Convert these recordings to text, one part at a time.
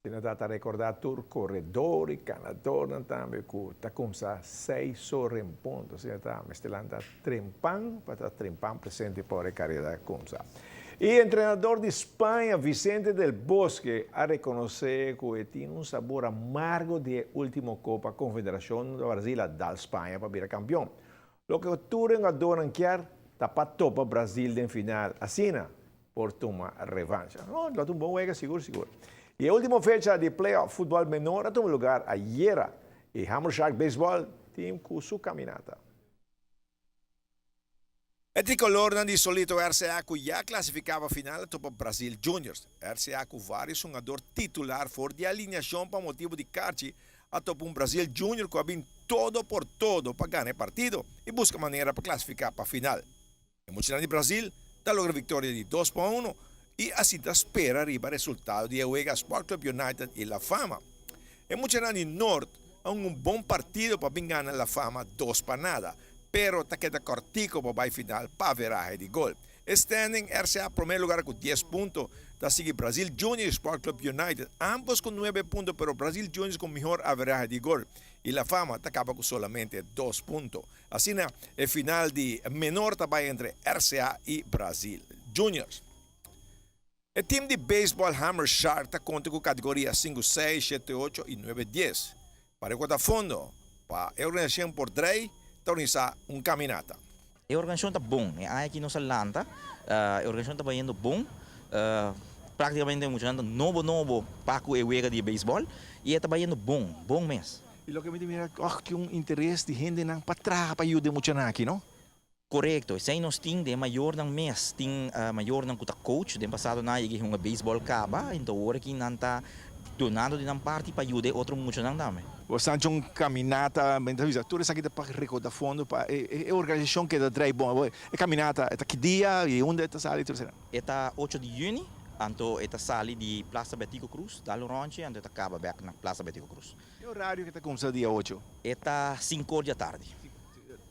Tinatata recordar tur corredor e canador também que tá começar 6 horas em ponto. Assim tá, mas telanta trempang para trempang presente para a carreira começar. E o treinador de Espanha, Vicente del Bosque, a reconhecer que tinha um sabor amargo de última Copa Confederação do Brasil da Espanha para virar campeão. Lo que turen a donan quer tá para topa Brasil em final, assim, por tomar revanche. No, lo tumbou juega seguro. E a última fecha de playoff futebol menor tuvo lugar ayer e Hammer Shark Baseball team com sua caminata. O tricolor di solito RCA já classificava a final para Brasil Juniors. RCA com vários jogadores titular fora de alinhação para motivo de Carchi a topo Brasil Junior que havia todo por todo para ganhar partido e busca maneira para classificar para a final. O Mochilão de Brasil dá logo a vitória de 2-1 e assim espera arriba o resultado de Uega Sport Club United e La Fama. O Mochilão de Norte é bom partido para ganhar La Fama 2-0. Pero ta queda cortico para a final para veraje de gol. Standing RCA primeiro lugar com 10 pontos, da sigue Brasil Junior Sport Club United, ambos com 9 pontos, pero Brasil Juniors com melhor average de gol. E La Fama acaba com solamente 2 pontos. Assim, o final de menor também entre RCA e Brasil Juniors. O time de beisebol Hammer Shark conta com categoria 5, 6, 7, 8 e 9, 10. Para o fundo, para a organização por 3, organizar caminata. A organização está bom, aqui no Salanta, a organização está indo bom, praticamente muito novo para o jogo de beisebol e está indo bom mês. E o que me diz que interesse de gente não para trás para ajudar muito aqui, não? Correto, sem nós temos de maior ng mês, tem maior ng coach, de passado na yung beisebol kaba, então agora que não está donando de parte para ajudar outro muito não também. Você tem uma caminata, tudo isso aqui para recordar fundo para a organização que dá bom. A caminata é que dia e onde está sali tudo isso? Está 8 de junho, então está sali de Plaza Betico Cruz, da Loronche, então está acaba back na Plaza Betico Cruz. E o horário que está começando dia 8? Está 5 da tarde.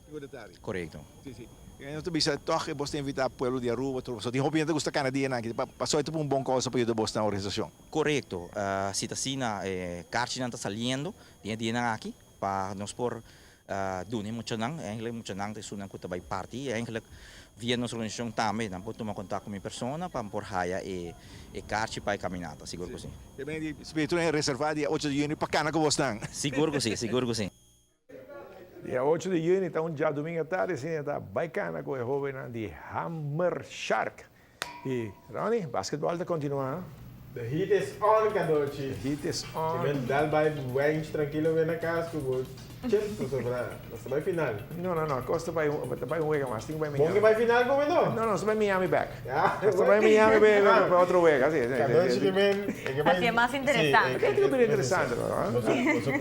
5 da tarde. Correto. Sim. Então bisa toque você invitar pueblo de Aruba, tudo isso. Tem hobby que gusta canadiana aqui, passou itu um bom coisa para ajudar você na organização. Correto. Se está assim, Carchi não está saliendo, dia aqui para nós por doon muito nang, muito nang tesunan ko tabay party, via nossa organização também, não pode tomar contato com minha pessoa para por haya e Carchi para caminata, seguro que sim. E bem, se tu é reservado dia 8 de junho para cana com você não? Seguro que sim. Dia 8 de junho, então, já domingo à tarde, assim, está bacana com o jovem de Hammer Shark. E, Ronnie, basquetebol está continuando. The heat is on, Kadochi. The heat is on. Si dal vai range tranquilo ven acá, subo. Chill, hasta vai final. Não, Costa vai juega mais, tem que vai Miami. Bom que vai final como não? Não, só vai Miami back. Hasta vai Miami para outro juega, assim. Kadochi que ven. Así es más interesante. É que é interessante, não?